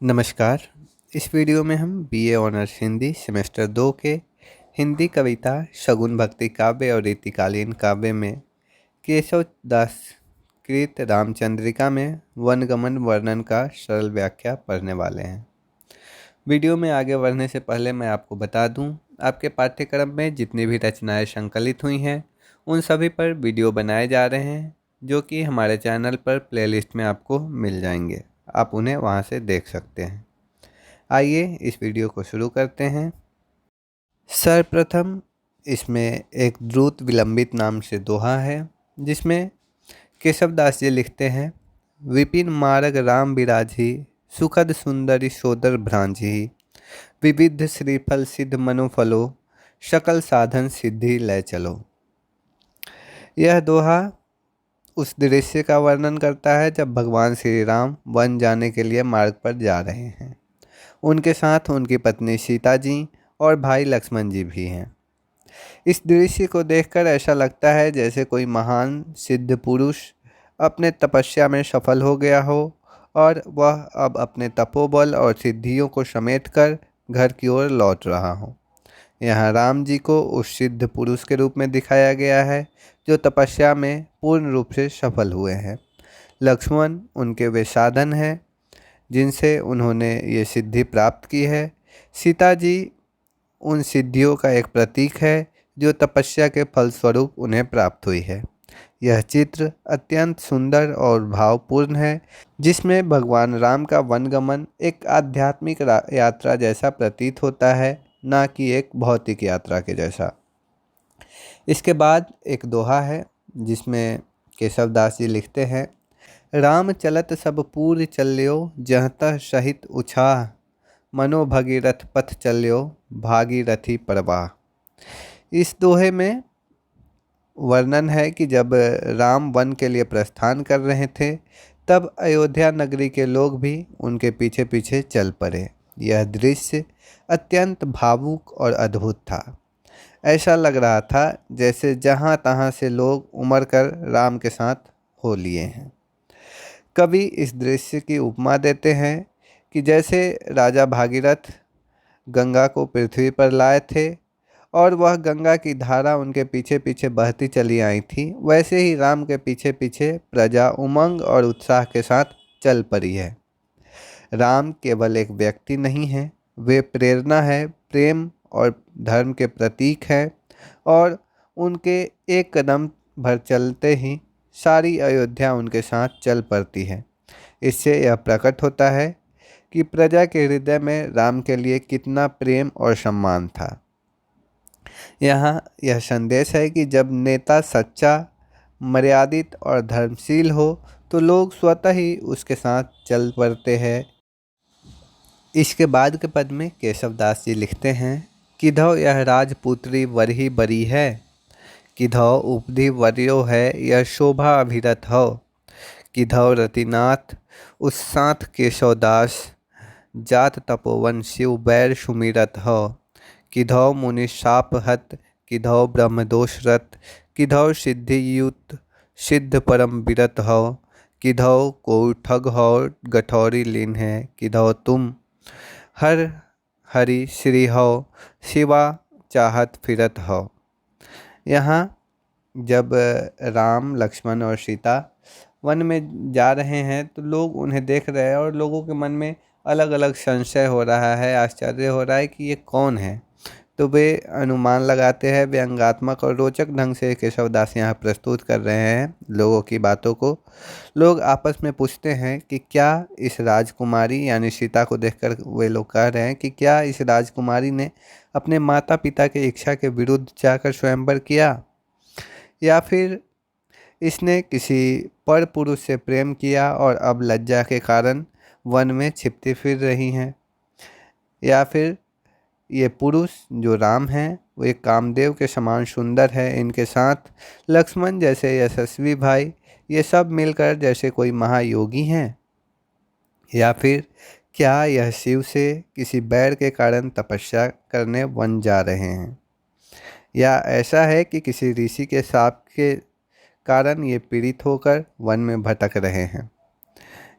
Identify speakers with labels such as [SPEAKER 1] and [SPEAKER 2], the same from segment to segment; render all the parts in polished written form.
[SPEAKER 1] नमस्कार। इस वीडियो में हम बीए ऑनर्स हिंदी सेमेस्टर 2 के हिंदी कविता शगुन भक्ति काव्य और रीतिकालीन काव्य में केशव दास कृत रामचंद्रिका में वनगमन वर्णन का सरल व्याख्या पढ़ने वाले हैं। वीडियो में आगे बढ़ने से पहले मैं आपको बता दूं, आपके पाठ्यक्रम में जितनी भी रचनाएं संकलित हुई हैं उन सभी पर वीडियो बनाए जा रहे हैं, जो कि हमारे चैनल पर प्लेलिस्ट में आपको मिल जाएंगे। आप उन्हें वहां से देख सकते हैं। आइए इस वीडियो को शुरू करते हैं। सर्वप्रथम इसमें एक द्रुत विलंबित नाम से दोहा है, जिसमें केशव दास जी लिखते हैं। विपिन मारग राम बिराजी, सुखद सुंदरी सोदर भ्रांजी, विविध श्रीफल सिद्ध मनोफलो, सकल साधन सिद्धि लय चलो। यह दोहा उस दृश्य का वर्णन करता है जब भगवान श्री राम वन जाने के लिए मार्ग पर जा रहे हैं। उनके साथ उनकी पत्नी सीता जी और भाई लक्ष्मण जी भी हैं। इस दृश्य को देखकर ऐसा लगता है जैसे कोई महान सिद्ध पुरुष अपने तपस्या में सफल हो गया हो और वह अब अपने तपोबल और सिद्धियों को समेटकर घर की ओर लौट रहा हो। यहाँ राम जी को उस सिद्ध पुरुष के रूप में दिखाया गया है जो तपस्या में पूर्ण रूप से सफल हुए हैं। लक्ष्मण उनके वे साधन हैं जिनसे उन्होंने ये सिद्धि प्राप्त की है। सीता जी उन सिद्धियों का एक प्रतीक है जो तपस्या के फलस्वरूप उन्हें प्राप्त हुई है। यह चित्र अत्यंत सुंदर और भावपूर्ण है, जिसमें भगवान राम का वनगमन एक आध्यात्मिक यात्रा जैसा प्रतीत होता है, ना कि एक भौतिक यात्रा के जैसा। इसके बाद एक दोहा है जिसमें केशव दास जी लिखते हैं। राम चलत सब पूर चल्यो, जहतः सहित उछाह, मनो भगीरथ पथ चल्यो, भागीरथी परवाह। इस दोहे में वर्णन है कि जब राम वन के लिए प्रस्थान कर रहे थे तब अयोध्या नगरी के लोग भी उनके पीछे पीछे चल पड़े। यह दृश्य अत्यंत भावुक और अद्भुत था। ऐसा लग रहा था जैसे जहाँ तहाँ से लोग उमड़ कर राम के साथ हो लिए हैं। कवि इस दृश्य की उपमा देते हैं कि जैसे राजा भागीरथ गंगा को पृथ्वी पर लाए थे और वह गंगा की धारा उनके पीछे पीछे बहती चली आई थी, वैसे ही राम के पीछे पीछे प्रजा उमंग और उत्साह के साथ चल पड़ी है। राम केवल एक व्यक्ति नहीं है, वे प्रेरणा है, प्रेम और धर्म के प्रतीक हैं और उनके एक कदम भर चलते ही सारी अयोध्या उनके साथ चल पड़ती है। इससे यह प्रकट होता है कि प्रजा के हृदय में राम के लिए कितना प्रेम और सम्मान था। यहाँ यह संदेश है कि जब नेता सच्चा, मर्यादित और धर्मशील हो तो लोग स्वतः ही उसके साथ चल पड़ते हैं। इसके बाद के पद में केशव दास जी लिखते हैं। किधौ यह राजपुत्री वरही बरी है, किधौ उपधि वर्यो है यह शोभा अभिरत हो, किधौ रतिनाथ उस साथ केशवदास, जात तपोवन शिव बैर सुमिरत हो, किधौ मुनि शाप हत, किधौ ब्रह्मदोष रत, किधौ सिद्धियुत सिद्ध परम विरत हो, किधौ को ठग हो गठौरी लीन है, किधौ तुम हर हरि श्री हो, शिवा चाहत फिरत हो। यहाँ जब राम, लक्ष्मण और सीता वन में जा रहे हैं तो लोग उन्हें देख रहे हैं और लोगों के मन में अलग अलग संशय हो रहा है, आश्चर्य हो रहा है कि ये कौन है। तो वे अनुमान लगाते हैं। व्यंग्यात्मक और रोचक ढंग से केशव दास यहाँ प्रस्तुत कर रहे हैं लोगों की बातों को। लोग आपस में पूछते हैं कि क्या इस राजकुमारी यानी सीता को देखकर वे लोग कह रहे हैं कि क्या इस राजकुमारी ने अपने माता पिता की इच्छा के विरुद्ध जाकर स्वयंवर किया, या फिर इसने किसी पर पुरुष से प्रेम किया और अब लज्जा के कारण वन में छिपती फिर रही हैं, या फिर ये पुरुष जो राम हैं वो एक कामदेव के समान सुंदर है, इनके साथ लक्ष्मण जैसे यशस्वी भाई ये सब मिलकर जैसे कोई महायोगी हैं, या फिर क्या यह शिव से किसी बैर के कारण तपस्या करने वन जा रहे हैं, या ऐसा है कि किसी ऋषि के शाप के कारण ये पीड़ित होकर वन में भटक रहे हैं,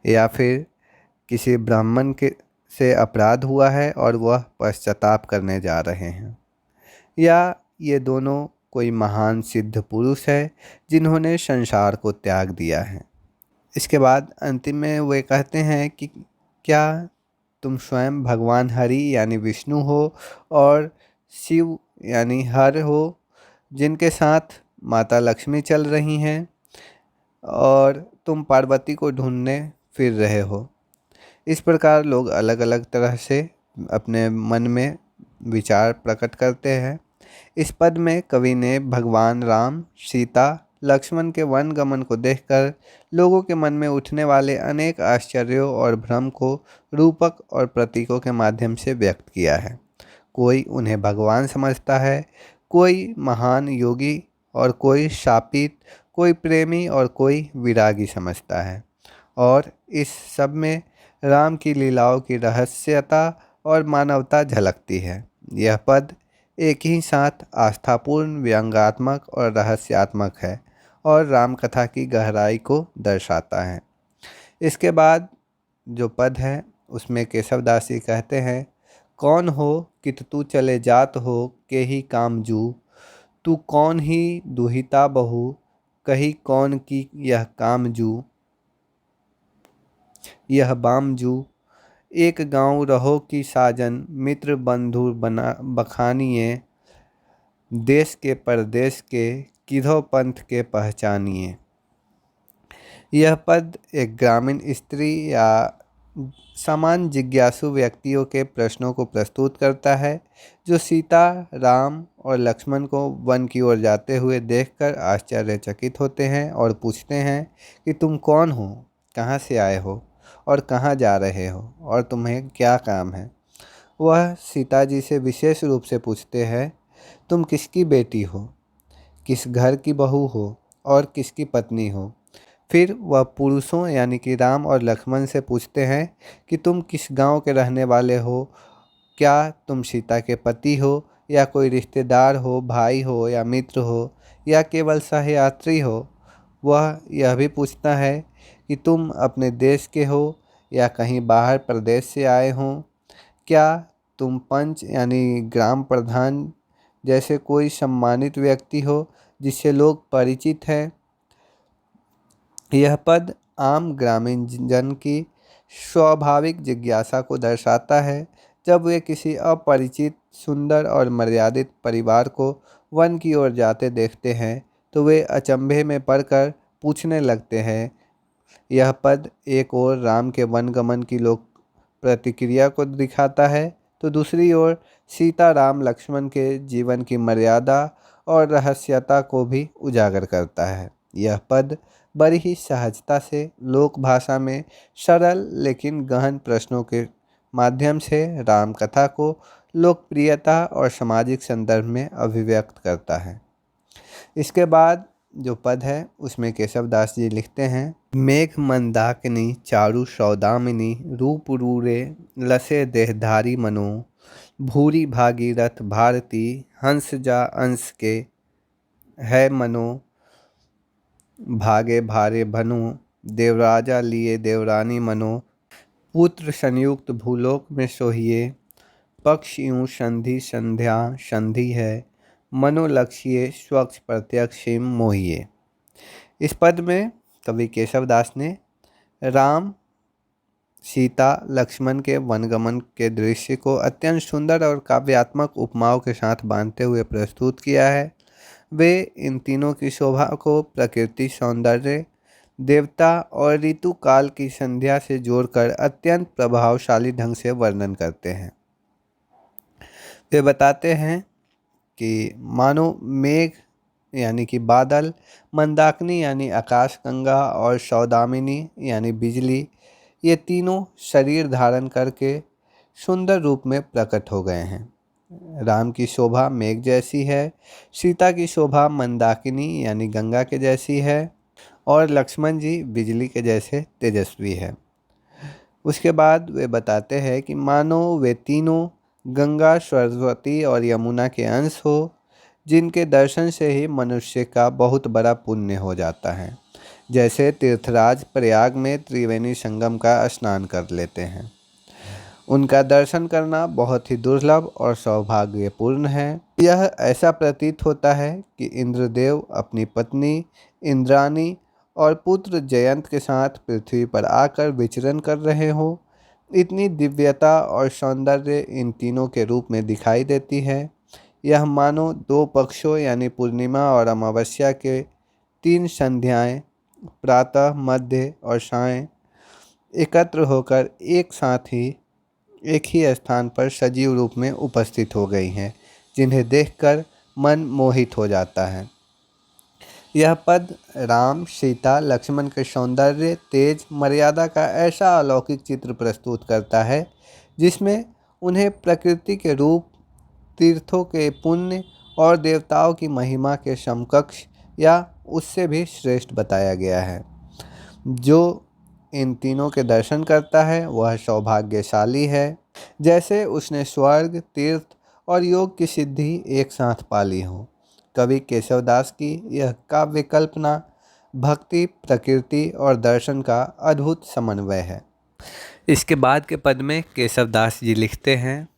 [SPEAKER 1] या फिर किसी ब्राह्मण के से अपराध हुआ है और वह पश्चाताप करने जा रहे हैं, या ये दोनों कोई महान सिद्ध पुरुष है जिन्होंने संसार को त्याग दिया है। इसके बाद अंतिम में वे कहते हैं कि क्या तुम स्वयं भगवान हरि यानी विष्णु हो और शिव यानी हर हो, जिनके साथ माता लक्ष्मी चल रही हैं और तुम पार्वती को ढूंढने फिर रहे हो। इस प्रकार लोग अलग अलग तरह से अपने मन में विचार प्रकट करते हैं। इस पद में कवि ने भगवान राम, सीता, लक्ष्मण के वन गमन को देखकर लोगों के मन में उठने वाले अनेक आश्चर्यों और भ्रम को रूपक और प्रतीकों के माध्यम से व्यक्त किया है। कोई उन्हें भगवान समझता है, कोई महान योगी और कोई शापित, कोई प्रेमी और कोई विरागी समझता है। और इस सब में राम की लीलाओं की रहस्यता और मानवता झलकती है। यह पद एक ही साथ आस्थापूर्ण, व्यंग्यात्मक और रहस्यात्मक है और राम कथा की गहराई को दर्शाता है। इसके बाद जो पद है उसमें केशवदास जी कहते हैं, कौन हो कित तू चले जात हो के ही कामजू, तू कौन ही दुहिता बहू कही कौन की यह कामजू, यह बामजू एक गांव रहो की साजन, मित्र बंधु बना बखानिए, देश के परदेश के किधो पंथ के पहचानिए। यह पद एक ग्रामीण स्त्री या सामान्य जिज्ञासु व्यक्तियों के प्रश्नों को प्रस्तुत करता है, जो सीता, राम और लक्ष्मण को वन की ओर जाते हुए देखकर आश्चर्यचकित होते हैं और पूछते हैं कि तुम कौन हो, कहाँ से आए हो और कहाँ जा रहे हो और तुम्हें क्या काम है। वह सीता जी से विशेष रूप से पूछते हैं, तुम किसकी बेटी हो, किस घर की बहू हो और किसकी पत्नी हो। फिर वह पुरुषों यानी कि राम और लक्ष्मण से पूछते हैं कि तुम किस गांव के रहने वाले हो, क्या तुम सीता के पति हो या कोई रिश्तेदार हो, भाई हो या मित्र हो या केवल सहयात्री हो। वह यह भी पूछता है कि तुम अपने देश के हो या कहीं बाहर प्रदेश से आए हो, क्या तुम पंच यानी ग्राम प्रधान जैसे कोई सम्मानित व्यक्ति हो जिससे लोग परिचित हैं। यह पद आम ग्रामीण जन की स्वाभाविक जिज्ञासा को दर्शाता है। जब वे किसी अपरिचित, सुंदर और मर्यादित परिवार को वन की ओर जाते देखते हैं तो वे अचंभे में पड़कर पूछने लगते हैं। यह पद एक ओर राम के वनगमन की लोक प्रतिक्रिया को दिखाता है तो दूसरी ओर सीता, राम, लक्ष्मण के जीवन की मर्यादा और रहस्यता को भी उजागर करता है। यह पद बड़ी ही सहजता से लोक भाषा में सरल लेकिन गहन प्रश्नों के माध्यम से राम कथा को लोकप्रियता और सामाजिक संदर्भ में अभिव्यक्त करता है। इसके बाद जो पद है उसमें केशवदास जी लिखते हैं, मेघ मंदाकिनी चारु सौदामिनी, रूप रूरे लसे देहधारी मनो, भूरी भागीरथ भारती, हंस जा अंश के है मनो, भागे भारे भनु, देवराजा लिए देवरानी मनो, पुत्र संयुक्त भूलोक में सोहिए, पक्ष यूं संधि संध्या संधि है, मनोलक्ष्य स्वच्छ प्रत्यक्ष मोहिए। इस पद में कवि केशवदास ने राम, सीता, लक्ष्मण के वनगमन के दृश्य को अत्यंत सुंदर और काव्यात्मक उपमाओं के साथ बांधते हुए प्रस्तुत किया है। वे इन तीनों की शोभा को प्रकृति, सौंदर्य, देवता और ऋतु काल की संध्या से जोड़कर अत्यंत प्रभावशाली ढंग से वर्णन करते हैं। वे बताते हैं कि मानो मेघ यानी कि बादल, मंदाकिनी यानी आकाशगंगा और सौदामिनी यानी बिजली, ये तीनों शरीर धारण करके सुंदर रूप में प्रकट हो गए हैं। राम की शोभा मेघ जैसी है, सीता की शोभा मंदाकिनी यानी गंगा के जैसी है और लक्ष्मण जी बिजली के जैसे तेजस्वी है। उसके बाद वे बताते हैं कि मानो वे तीनों गंगा, सरस्वती और यमुना के अंश हो, जिनके दर्शन से ही मनुष्य का बहुत बड़ा पुण्य हो जाता है। जैसे तीर्थराज प्रयाग में त्रिवेणी संगम का स्नान कर लेते हैं। उनका दर्शन करना बहुत ही दुर्लभ और सौभाग्यपूर्ण है। यह ऐसा प्रतीत होता है कि इंद्रदेव अपनी पत्नी इंद्राणी और पुत्र जयंत के साथ पृथ्वी पर आकर विचरण कर रहे हो। इतनी दिव्यता और सौंदर्य इन तीनों के रूप में दिखाई देती है। यह मानो दो पक्षों यानी पूर्णिमा और अमावस्या के तीन संध्याएं प्रातः, मध्य और सायं एकत्र होकर एक ही स्थान पर सजीव रूप में उपस्थित हो गई हैं, जिन्हें देखकर मन मोहित हो जाता है। यह पद राम, सीता, लक्ष्मण के सौंदर्य, तेज, मर्यादा का ऐसा अलौकिक चित्र प्रस्तुत करता है जिसमें उन्हें प्रकृति के रूप, तीर्थों के पुण्य और देवताओं की महिमा के समकक्ष या उससे भी श्रेष्ठ बताया गया है। जो इन तीनों के दर्शन करता है वह सौभाग्यशाली है, जैसे उसने स्वर्ग, तीर्थ और योग की सिद्धि एक साथ पाली हो। कवि केशवदास की यह काव्य कल्पना भक्ति, प्रकृति और दर्शन का अद्भुत समन्वय है। इसके बाद के पद में केशवदास जी लिखते हैं,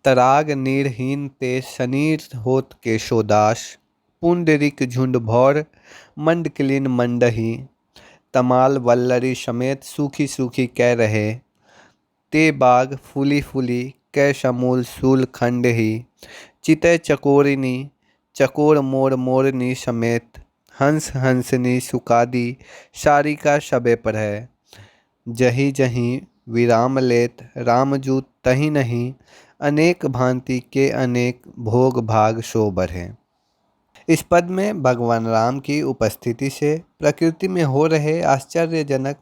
[SPEAKER 1] तराग नीरहीन ते सनीर होत केशोदास, पुंडरिक झुंड भौर मंडकिलिन मंडही, तमाल वल्लरी समेत सूखी सूखी कह रहे, ते बाग फूली फूली कै समूल सूल खंड ही, चितय चकोरिनी चकोर मोर मोरनी समेत, हंस हंसनी सुकादी सारिका सबे पर है, जही जही विराम लेत रामजूत तही नहीं, अनेक भांति के अनेक भोग भाग सो बढ़े। इस पद में भगवान राम की उपस्थिति से प्रकृति में हो रहे आश्चर्यजनक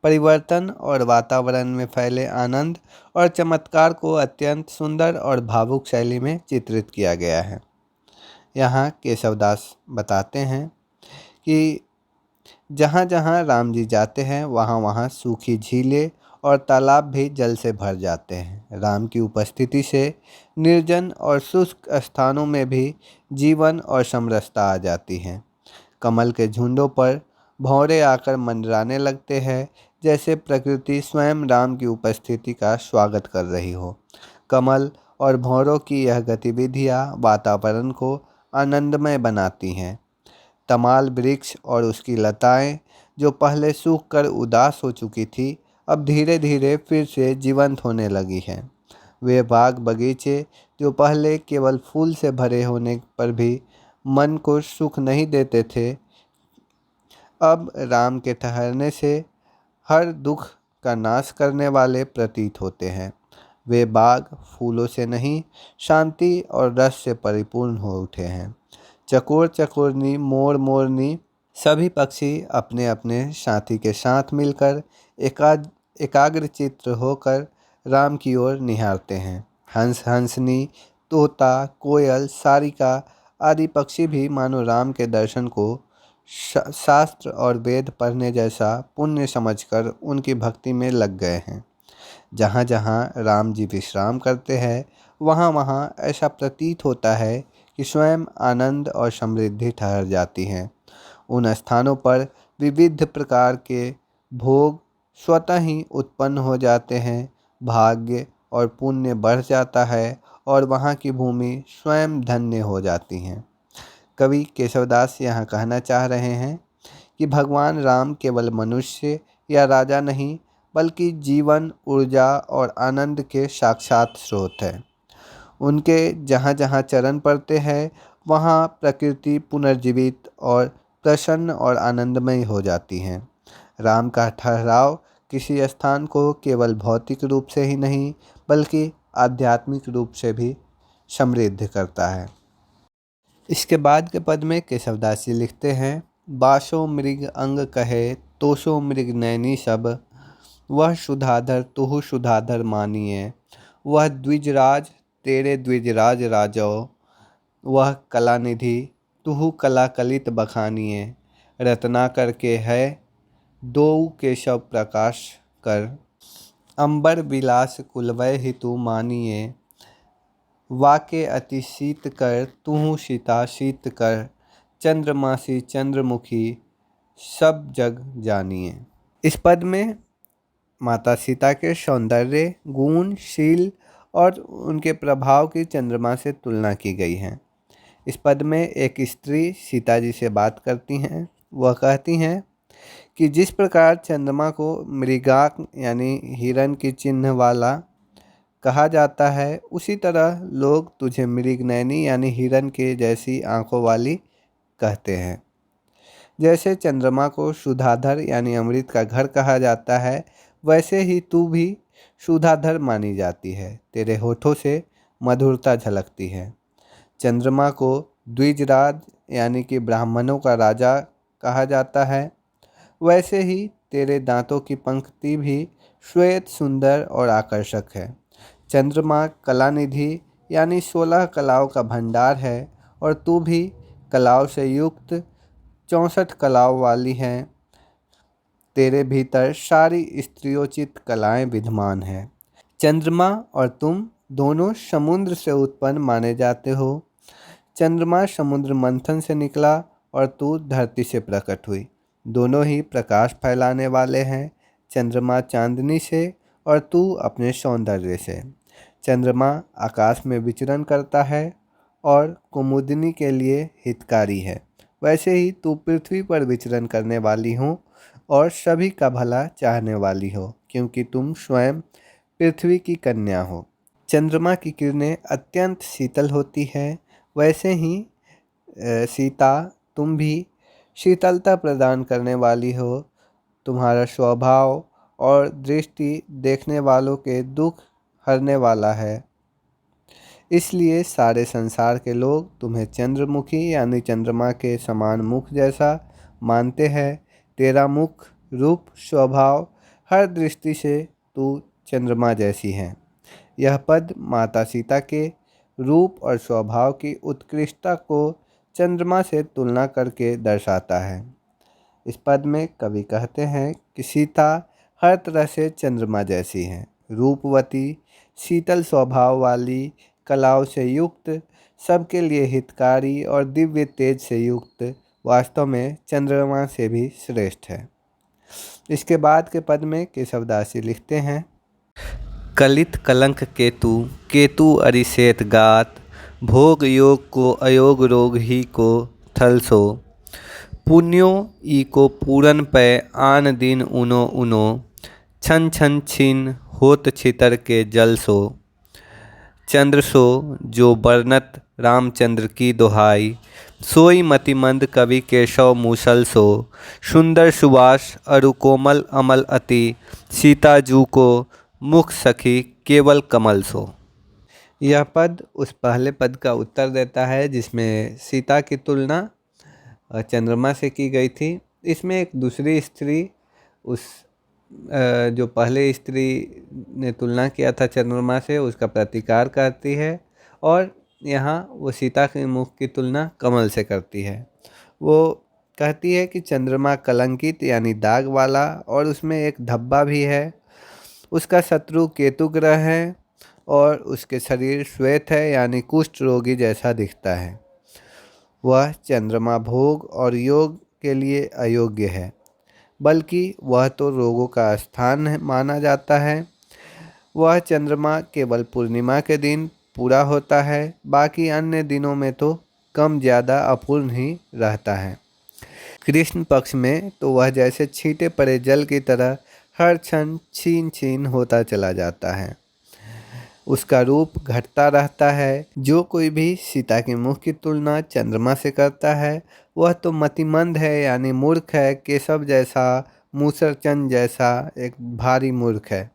[SPEAKER 1] परिवर्तन और वातावरण में फैले आनंद और चमत्कार को अत्यंत सुंदर और भावुक शैली में चित्रित किया गया है। यहाँ केशवदास बताते हैं कि जहाँ जहाँ राम जी जाते हैं वहाँ वहाँ सूखी झीलें और तालाब भी जल से भर जाते हैं। राम की उपस्थिति से निर्जन और शुष्क स्थानों में भी जीवन और समरसता आ जाती है। कमल के झुंडों पर भौरे आकर मंडराने लगते हैं, जैसे प्रकृति स्वयं राम की उपस्थिति का स्वागत कर रही हो। कमल और भौरों की यह गतिविधियाँ वातावरण को आनंदमय बनाती हैं। तमाल वृक्ष और उसकी लताएं जो पहले सूख कर उदास हो चुकी थी, अब धीरे धीरे फिर से जीवंत होने लगी हैं। वे बाग बगीचे जो पहले केवल फूल से भरे होने पर भी मन को सुख नहीं देते थे, अब राम के ठहरने से हर दुख का नाश करने वाले प्रतीत होते हैं। वे बाग फूलों से नहीं, शांति और रस से परिपूर्ण हो उठे हैं। चकोर चकोरनी, मोर मोरनी सभी पक्षी अपने अपने साथी के साथ मिलकर एकाग्रचित्त होकर राम की ओर निहारते हैं। हंस हंसनी, तोता, कोयल, सारिका आदि पक्षी भी मानो राम के दर्शन को शास्त्र और वेद पढ़ने जैसा पुण्य समझकर उनकी भक्ति में लग गए हैं। जहाँ जहाँ राम जी विश्राम करते हैं वहाँ वहाँ ऐसा प्रतीत होता है कि स्वयं आनंद और समृद्धि ठहर जाती हैं। उन स्थानों पर विविध प्रकार के भोग स्वतः ही उत्पन्न हो जाते हैं, भाग्य और पुण्य बढ़ जाता है और वहाँ की भूमि स्वयं धन्य हो जाती हैं। कवि केशवदास यहाँ कहना चाह रहे हैं कि भगवान राम केवल मनुष्य या राजा नहीं, बल्कि जीवन, ऊर्जा और आनंद के साक्षात स्रोत है। उनके जहाँ जहाँ चरण पड़ते हैं वहाँ प्रकृति पुनर्जीवित और प्रसन्न और आनंदमय हो जाती हैं। राम का ठहराव किसी स्थान को केवल भौतिक रूप से ही नहीं, बल्कि आध्यात्मिक रूप से भी समृद्ध करता है। इसके बाद के पद में केशवदास जी लिखते हैं, बासो मृग अंग कहे तोसो मृग नैनी सब, वह सुधाधर तुहु सुधाधर मानिए, वह द्विजराज तेरे द्विजराज राजो, वह कलानिधि तुहु कला कलित बखानिए, रत्नाकर के है दो केशव प्रकाश कर, अंबर विलास कुलवै ही तू मानिए, वाके अति शीत कर तुहु सीता शीत कर, चंद्रमासी चंद्रमुखी सब जग जानिए। इस पद में माता सीता के सौंदर्य, गुण, शील और उनके प्रभाव की चंद्रमा से तुलना की गई है। इस पद में एक स्त्री सीता जी से बात करती हैं। वह कहती हैं कि जिस प्रकार चंद्रमा को मृगाक यानी हिरण की चिन्ह वाला कहा जाता है, उसी तरह लोग तुझे मृगनयनी यानी हिरण के जैसी आंखों वाली कहते हैं। जैसे चंद्रमा को सुधाधर यानी अमृत का घर कहा जाता है, वैसे ही तू भी सुधाधर मानी जाती है। तेरे होठों से मधुरता झलकती है। चंद्रमा को द्विजराज यानी कि ब्राह्मणों का राजा कहा जाता है, वैसे ही तेरे दांतों की पंक्ति भी श्वेत, सुंदर और आकर्षक है। चंद्रमा कलानिधि यानी 16 कलाओं का भंडार है और तू भी कलाओं से युक्त 64 कलाओं वाली है। तेरे भीतर सारी स्त्रियोचित कलाएं विद्यमान हैं। चंद्रमा और तुम दोनों समुद्र से उत्पन्न माने जाते हो। चंद्रमा समुद्र मंथन से निकला और तू धरती से प्रकट हुई। दोनों ही प्रकाश फैलाने वाले हैं। चंद्रमा चांदनी से और तू अपने सौंदर्य से। चंद्रमा आकाश में विचरण करता है और कुमुदिनी के लिए हितकारी है। वैसे ही तू पृथ्वी पर विचरण करने वाली हो और सभी का भला चाहने वाली हो, क्योंकि तुम स्वयं पृथ्वी की कन्या हो। चंद्रमा की किरणें अत्यंत शीतल होती है। वैसे ही सीता तुम भी शीतलता प्रदान करने वाली हो। तुम्हारा स्वभाव और दृष्टि देखने वालों के दुख हरने वाला है। इसलिए सारे संसार के लोग तुम्हें चंद्रमुखी यानी चंद्रमा के समान मुख जैसा मानते हैं। तेरा मुख, रूप, स्वभाव हर दृष्टि से तू चंद्रमा जैसी है। यह पद माता सीता के रूप और स्वभाव की उत्कृष्टता को चंद्रमा से तुलना करके दर्शाता है। इस पद में कवि कहते हैं कि सीता हर तरह से चंद्रमा जैसी है, रूपवती, शीतल स्वभाव वाली, कलाओं से युक्त, सबके लिए हितकारी और दिव्य तेज से युक्त, वास्तव में चंद्रमा से भी श्रेष्ठ है। इसके बाद के पद में केशवदास जी लिखते हैं, कलित कलंक केतु, केतु अरिषेत गात, भोग योग को अयोग रोग ही को थलसो, पुण्यो ई को पूरन पै आन दिन उनो उनो, छन छन छिन होत छितर के जल सो, चंद्र सो जो बरनत रामचंद्र की दोहाई, सोई मतिमंद कवि केशव मूसल सो, सुंदर सुवास अरु कोमल अमल अति, सीता जू को मुख सखी केवल कमल सो। यह पद उस पहले पद का उत्तर देता है जिसमें सीता की तुलना चंद्रमा से की गई थी। इसमें एक दूसरी स्त्री उस जो पहले स्त्री ने तुलना किया था चंद्रमा से, उसका प्रतिकार करती है और यहाँ वो सीता के मुख की तुलना कमल से करती है। वो कहती है कि चंद्रमा कलंकित यानी दाग वाला और उसमें एक धब्बा भी है। उसका शत्रु केतु ग्रह है और उसके शरीर श्वेत है यानी कुष्ठ रोगी जैसा दिखता है। वह चंद्रमा भोग और योग के लिए अयोग्य है, बल्कि वह तो रोगों का स्थान माना जाता है। वह चंद्रमा केवल पूर्णिमा के दिन पूरा होता है, बाकी अन्य दिनों में तो कम ज़्यादा अपूर्ण ही रहता है। कृष्ण पक्ष में तो वह जैसे छींटे पड़े जल की तरह हर क्षण छीन छीन होता चला जाता है। उसका रूप घटता रहता है। जो कोई भी सीता के मुख की तुलना चंद्रमा से करता है, वह तो मतिमंद है यानी मूर्ख है। केशव जैसा, मूसरचंद जैसा एक भारी मूर्ख है।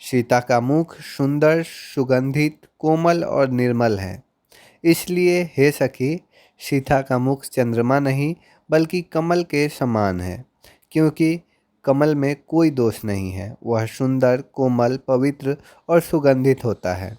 [SPEAKER 1] सीता का मुख सुंदर, सुगंधित, कोमल और निर्मल है। इसलिए हे सखी, सीता का मुख चंद्रमा नहीं बल्कि कमल के समान है, क्योंकि कमल में कोई दोष नहीं है। वह सुंदर, कोमल, पवित्र और सुगंधित होता है।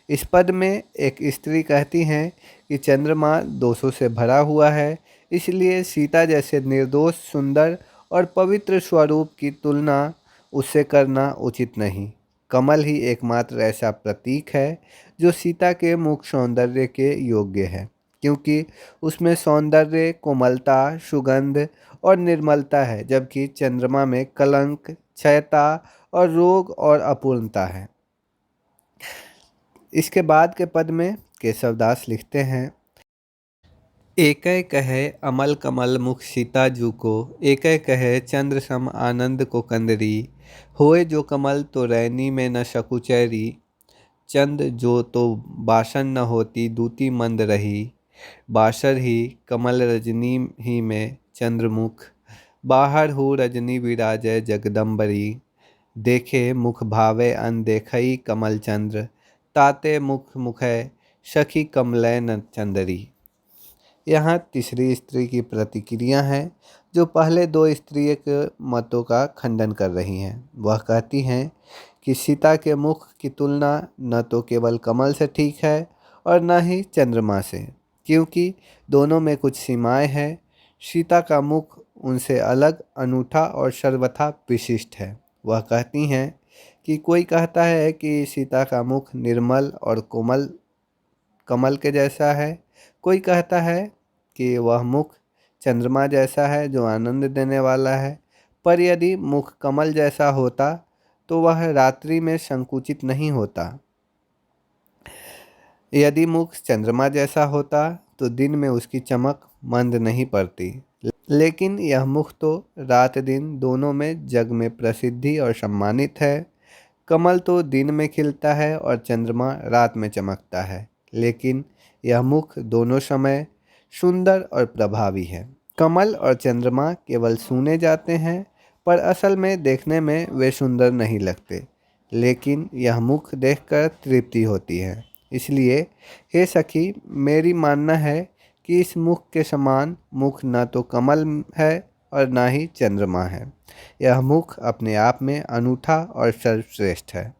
[SPEAKER 1] इस पद में एक स्त्री कहती है कि चंद्रमा दोषों से भरा हुआ है, इसलिए सीता जैसे निर्दोष, सुंदर और पवित्र स्वरूप की तुलना उससे करना उचित नहीं। कमल ही एकमात्र ऐसा प्रतीक है जो सीता के मुख सौंदर्य के योग्य है, क्योंकि उसमें सौंदर्य, कोमलता, सुगंध और निर्मलता है, जबकि चंद्रमा में कलंक, क्षयता और रोग और अपूर्णता है। इसके बाद के पद में केशवदास लिखते हैं, एकै कहे अमल कमल मुख सीता जू को, एकै कहे चंद्र सम आनंद को कंदरी, होए जो कमल तो रैनी में न शकुचैरी, चंद जो तो बासन न होती दूती मंद रही, बासर ही कमल रजनी ही में चंद्रमुख, बाहर हो रजनी विराजय जगदम्बरी, देखे मुख भावे अन देखई कमल चंद्र, ताते मुख मुखै सखी कमलय न चंदरी। यहाँ तीसरी स्त्री की प्रतिक्रिया है जो पहले दो स्त्रियों के मतों का खंडन कर रही हैं। वह कहती हैं कि सीता के मुख की तुलना न तो केवल कमल से ठीक है और न ही चंद्रमा से, क्योंकि दोनों में कुछ सीमाएं हैं। सीता का मुख उनसे अलग, अनूठा और सर्वथा विशिष्ट है। वह कहती हैं कि कोई कहता है कि सीता का मुख निर्मल और कोमल कमल के जैसा है, कोई कहता है कि वह मुख चंद्रमा जैसा है जो आनंद देने वाला है। पर यदि मुख कमल जैसा होता तो वह रात्रि में संकुचित नहीं होता, यदि मुख चंद्रमा जैसा होता तो दिन में उसकी चमक मंद नहीं पड़ती। लेकिन यह मुख तो रात दिन दोनों में जग में प्रसिद्धि और सम्मानित है। कमल तो दिन में खिलता है और चंद्रमा रात में चमकता है, लेकिन यह मुख दोनों समय सुंदर और प्रभावी है। कमल और चंद्रमा केवल सुने जाते हैं, पर असल में देखने में वे सुंदर नहीं लगते, लेकिन यह मुख देखकर तृप्ति होती है। इसलिए हे सखी, मेरी मानना है कि इस मुख के समान मुख न तो कमल है और न ही चंद्रमा है। यह मुख अपने आप में अनूठा और सर्वश्रेष्ठ है।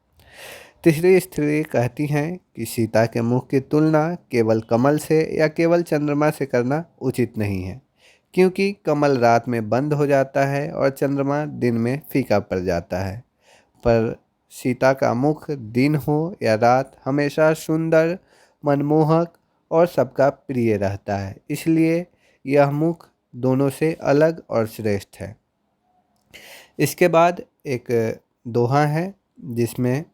[SPEAKER 1] तीसरी स्त्री कहती हैं कि सीता के मुख की तुलना केवल कमल से या केवल चंद्रमा से करना उचित नहीं है, क्योंकि कमल रात में बंद हो जाता है और चंद्रमा दिन में फीका पड़ जाता है। पर सीता का मुख दिन हो या रात हमेशा सुंदर, मनमोहक और सबका प्रिय रहता है। इसलिए यह मुख दोनों से अलग और श्रेष्ठ है। इसके बाद एक दोहा है जिसमें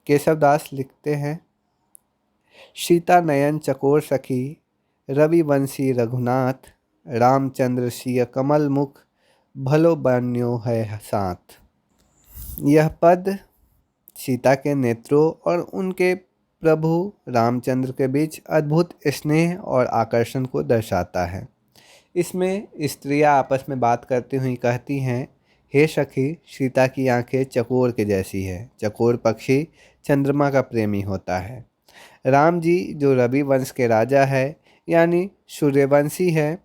[SPEAKER 1] केशवदास लिखते हैं, सीता नयन चकोर सखी रविवंशी रघुनाथ, रामचंद्र सिय कमल मुख भलो बन्यो है साथ। यह पद सीता के नेत्रों और उनके प्रभु रामचंद्र के बीच अद्भुत स्नेह और आकर्षण को दर्शाता है। इसमें स्त्रियां आपस में बात करती हुई कहती हैं, हे सखी, सीता की आंखें चकोर के जैसी है। चकोर पक्षी चंद्रमा का प्रेमी होता है। राम जी जो रवि वंश के राजा है यानी सूर्यवंशी है,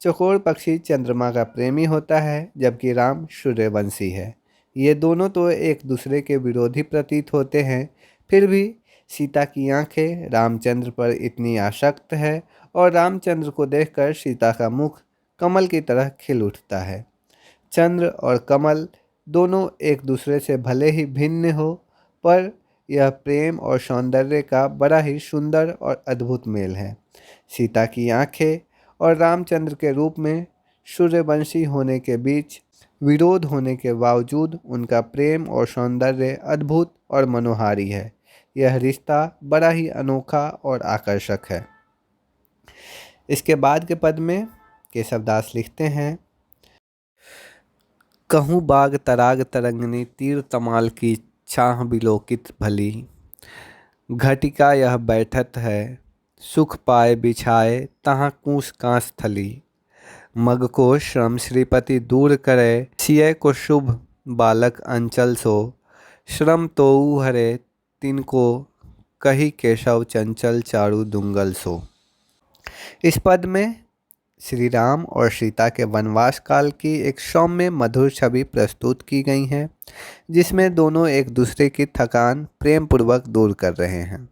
[SPEAKER 1] चकोर पक्षी चंद्रमा का प्रेमी होता है, जबकि राम सूर्यवंशी है। ये दोनों तो एक दूसरे के विरोधी प्रतीत होते हैं, फिर भी सीता की आंखें रामचंद्र पर इतनी आसक्त है और रामचंद्र को देखकर सीता का मुख कमल की तरह खिल उठता है। चंद्र और कमल दोनों एक दूसरे से भले ही भिन्न हो, पर यह प्रेम और सौंदर्य का बड़ा ही सुंदर और अद्भुत मेल है। सीता की आंखें और रामचंद्र के रूप में सूर्यवंशी होने के बीच विरोध होने के बावजूद उनका प्रेम और सौंदर्य अद्भुत और मनोहारी है। यह रिश्ता बड़ा ही अनोखा और आकर्षक है। इसके बाद के पद में केशवदास लिखते हैं, कहूँ बाग तराग तरंगनी तीर तमाल की छाह बिलोकित भली, घटिका यह बैठत है सुख पाए बिछाए तहाँ कूस कांस थली, मग को श्रम श्रीपति दूर करे सिय को शुभ बालक अंचल सो, श्रम तोऊ हरे तिनको कही केशव चंचल चारु दुंगल सो। इस पद में श्री राम और सीता के वनवास काल की एक सौम्य मधुर छवि प्रस्तुत की गई है, जिसमें दोनों एक दूसरे की थकान प्रेम पूर्वक दूर कर रहे हैं।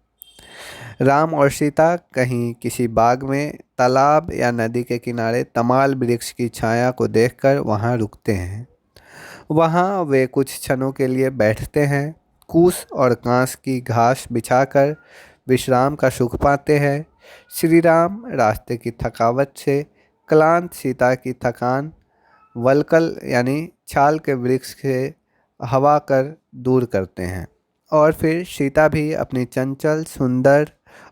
[SPEAKER 1] राम और सीता कहीं किसी बाग में, तालाब या नदी के किनारे तमाल वृक्ष की छाया को देखकर वहां रुकते हैं। वहां वे कुछ क्षणों के लिए बैठते हैं, कूस और कांस की घास बिछाकर विश्राम का सुख पाते हैं। श्री राम रास्ते की थकावट से क्लांत, सीता की थकान वलकल यानी छाल के वृक्ष से हवा कर दूर करते हैं और फिर सीता भी अपनी चंचल, सुंदर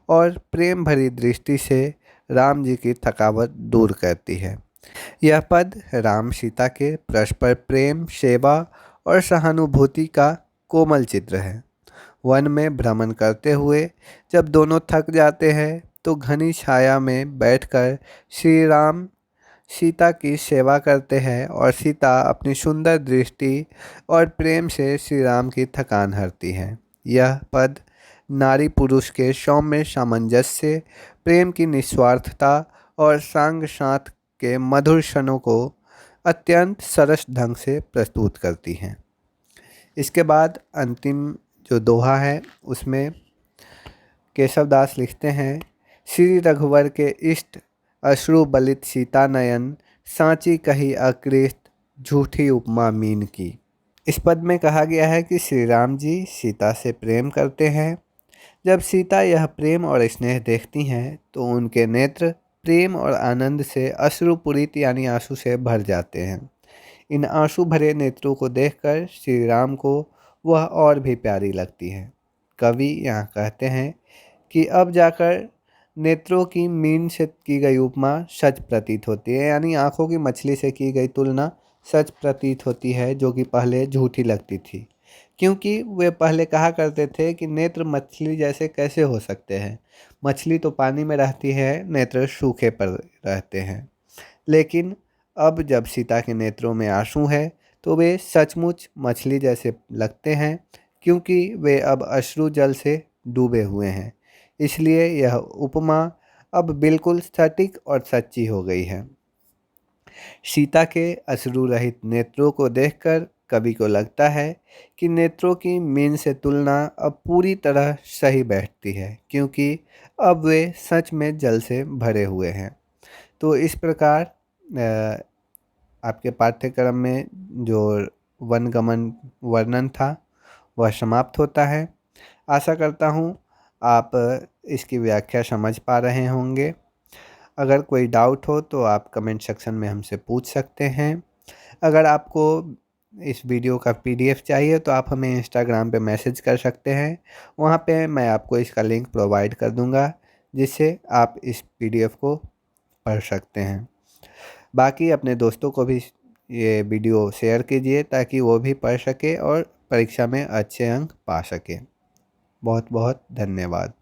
[SPEAKER 1] और प्रेम भरी दृष्टि से राम जी की थकावट दूर करती है। यह पद राम सीता के परस्पर प्रेम, सेवा और सहानुभूति का कोमल चित्र है। वन में भ्रमण करते हुए जब दोनों थक जाते हैं तो घनी छाया में बैठकर श्री राम सीता की सेवा करते हैं और सीता अपनी सुंदर दृष्टि और प्रेम से श्री राम की थकान हरती है। यह पद नारी पुरुष के सौम्य सामंजस्य, प्रेम की निस्वार्थता और सांग साथ के मधुर क्षणों को अत्यंत सरस ढंग से प्रस्तुत करती हैं। इसके बाद अंतिम जो दोहा है उसमें केशवदास लिखते हैं, श्री रघुवर के इष्ट अश्रु बलित सीता नयन, सांची कही अकृत झूठी उपमा मीन की। इस पद में कहा गया है कि श्री राम जी सीता से प्रेम करते हैं। जब सीता यह प्रेम और स्नेह देखती हैं तो उनके नेत्र प्रेम और आनंद से अश्रुपूरित यानी आंसू से भर जाते हैं। इन आंसू भरे नेत्रों को देखकर श्री राम को वह और भी प्यारी लगती है। कवि यहाँ कहते हैं कि अब जाकर नेत्रों की मीन से की गई उपमा सच प्रतीत होती है, यानी आंखों की मछली से की गई तुलना सच प्रतीत होती है, जो कि पहले झूठी लगती थी। क्योंकि वे पहले कहा करते थे कि नेत्र मछली जैसे कैसे हो सकते हैं, मछली तो पानी में रहती है, नेत्र सूखे पर रहते हैं। लेकिन अब जब सीता के नेत्रों में आंसू है तो वे सचमुच मछली जैसे लगते हैं, क्योंकि वे अब अश्रु जल से डूबे हुए हैं। इसलिए यह उपमा अब बिल्कुल सटीक और सच्ची हो गई है। सीता के अश्रु रहित नेत्रों को देखकर कवि को लगता है कि नेत्रों की मीन से तुलना अब पूरी तरह सही बैठती है, क्योंकि अब वे सच में जल से भरे हुए हैं। तो इस प्रकार आपके पाठ्यक्रम में जो वनगमन वर्णन था वह समाप्त होता है। आशा करता हूँ आप इसकी व्याख्या समझ पा रहे होंगे। अगर कोई डाउट हो तो आप कमेंट सेक्शन में हमसे पूछ सकते हैं। अगर आपको इस वीडियो का PDF चाहिए तो आप हमें इंस्टाग्राम पे मैसेज कर सकते हैं। वहाँ पे मैं आपको इसका लिंक प्रोवाइड कर दूँगा, जिससे आप इस PDF को पढ़ सकते हैं। बाकी अपने दोस्तों को भी ये वीडियो शेयर कीजिए ताकि वो भी पढ़ सके और परीक्षा में अच्छे अंक पा सके। बहुत बहुत धन्यवाद।